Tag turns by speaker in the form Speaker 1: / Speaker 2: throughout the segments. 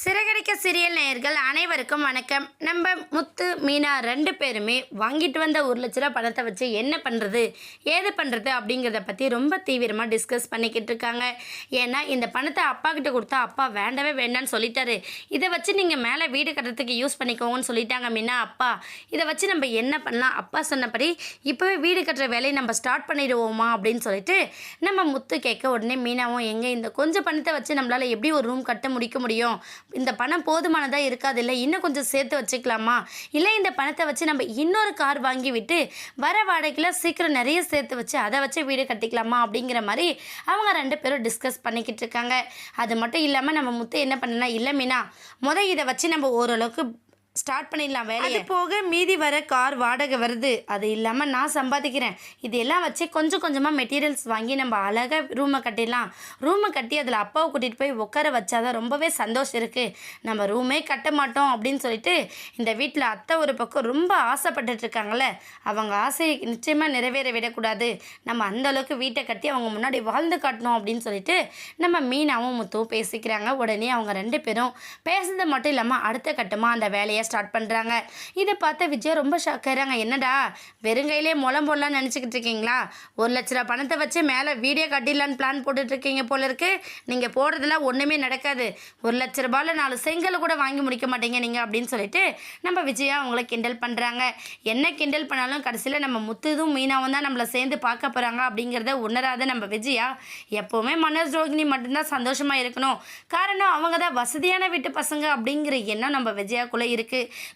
Speaker 1: Siragadikka serial நேயர்கள் அனைவருக்கும் வணக்கம். நம்ம முத்து மீனா 2 பேருமே வாங்கிட்டு வந்த 1,00,000 பணத்தை வச்சு என்ன பண்ணுறது ஏது பண்ணுறது அப்படிங்கிறத பற்றி ரொம்ப தீவிரமாக டிஸ்கஸ் பண்ணிக்கிட்டு இருக்காங்க. ஏன்னா இந்த பணத்தை அப்பா கிட்ட கொடுத்தா அப்பா வேண்டவே வேண்டான்னு சொல்லிட்டாரு. இதை வச்சு நீங்கள் மேலே வீடு கட்டுறதுக்கு யூஸ் பண்ணிக்கோங்கன்னு சொல்லிட்டாங்க மீனா அப்பா. இதை வச்சு நம்ம என்ன பண்ணலாம், அப்பா சொன்னபடி இப்போவே வீடு கட்டுற வேலையை நம்ம ஸ்டார்ட் பண்ணிடுவோமா அப்படின்னு சொல்லிட்டு நம்ம முத்து கேட்க, உடனே மீனாவும் எங்கே இந்த கொஞ்சம் பணத்தை வச்சு நம்மளால் எப்படி ஒரு ரூம் கட்ட முடிக்க முடியும், இந்த பணம் போதுமானதாக இருக்காது, இல்லை இன்னும் கொஞ்சம் சேர்த்து வச்சுக்கலாமா, இல்லை இந்த பணத்தை வச்சு நம்ம இன்னொரு கார் வாங்கி விட்டு வர வாடகையில் சீக்கிரம் நிறைய சேர்த்து வச்சு அதை வச்சு வீடு கட்டிக்கலாமா அப்படிங்கிற மாதிரி அவங்க 2 பேரும் டிஸ்கஸ் பண்ணிக்கிட்டு இருக்காங்க. அது மட்டும் இல்லாமல் நம்ம முத்து என்ன பண்ணலாம், இல்லை மீனா இதை வச்சு நம்ம ஓரளவுக்கு ஸ்டார்ட் பண்ணிடலாம் வேலை. அது போக மீதி வர கார் வாடகை வருது, அது இல்லாமல் நான் சம்பாதிக்கிறேன், இது எல்லாம் வச்சு கொஞ்சம் கொஞ்சமாக மெட்டீரியல்ஸ் வாங்கி நம்ம அழகாக ரூமை கட்டிடலாம். ரூமை கட்டி அதில் அப்பாவை கூட்டிகிட்டு போய் உட்கார வச்சாதான் ரொம்பவே சந்தோஷம் இருக்குது. நம்ம ரூமே கட்ட மாட்டோம் அப்படின்னு சொல்லிட்டு இந்த வீட்டில் அத்தை ஒரு பக்கம் ரொம்ப ஆசைப்பட்டுட்டு இருக்காங்களே, அவங்க ஆசையை நிச்சயமாக நிறைவேற விடக்கூடாது. நம்ம அந்தளவுக்கு வீட்டை கட்டி அவங்க முன்னாடி வாழ்ந்து காட்டணும் அப்படின்னு சொல்லிட்டு நம்ம மீனாவும் முத்துவும் பேசிக்கிறாங்க. உடனே அவங்க 2 பேரும் பேசுறது மட்டும் இல்லாமல் அடுத்த கட்டமாக அந்த வேலையை ஸ்டார்ட் பண்ணுறாங்க. இதை பார்த்த விஜயா ரொம்ப ஷாக் ஆகிறாங்க. என்னடா வெறுங்கையிலே முளம் போடலான்னு நினச்சிக்கிட்டு இருக்கீங்களா, 1,00,000 பணத்தை வச்சு மேலே வீடியோ கட்டிடலான்னு பிளான் போட்டுட்ருக்கீங்க போல இருக்கு. நீங்கள் போடுறதுலாம் ஒன்றுமே நடக்காது, 1,00,000 ரூபாயில் 4 செங்கல் கூட வாங்கி முடிக்க மாட்டீங்க நீங்கள் அப்படின்னு சொல்லிட்டு நம்ம விஜயா அவங்கள கிண்டல் பண்ணுறாங்க. என்ன கிண்டல் பண்ணாலும் கடைசியில் நம்ம முத்துதும் மீனாவும் தான் நம்மளை சேர்ந்து பார்க்க போகிறாங்க அப்படிங்கிறத உணராத நம்ம விஜயா எப்போவுமே மனோஜ் ரோகிணி மட்டும்தான் சந்தோஷமாக இருக்கணும், காரணம் அவங்க தான் வசதியான வீட்டு பசங்க அப்படிங்கிற எண்ணம் நம்ம விஜயாக்குள்ளே இருக்குது.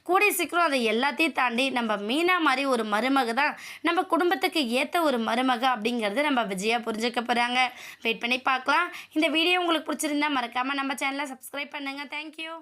Speaker 1: கூடிய சீக்கிரம் அதை எல்லாத்தையும் தாண்டி நம்ம மீனா மாதிரி ஒரு மருமக தான் நம்ம குடும்பத்துக்கு ஏற்ற ஒரு மருமக அப்படிங்கிறது நம்ம விஜயா புரிஞ்சுக்க போகிறாங்க. வெயிட் பண்ணி பார்க்கலாம். இந்த வீடியோ உங்களுக்கு பிடிச்சிருந்தா மறக்காமல் நம்ம சேனலை சப்ஸ்கிரைப் பண்ணுங்கள். தேங்க்யூ.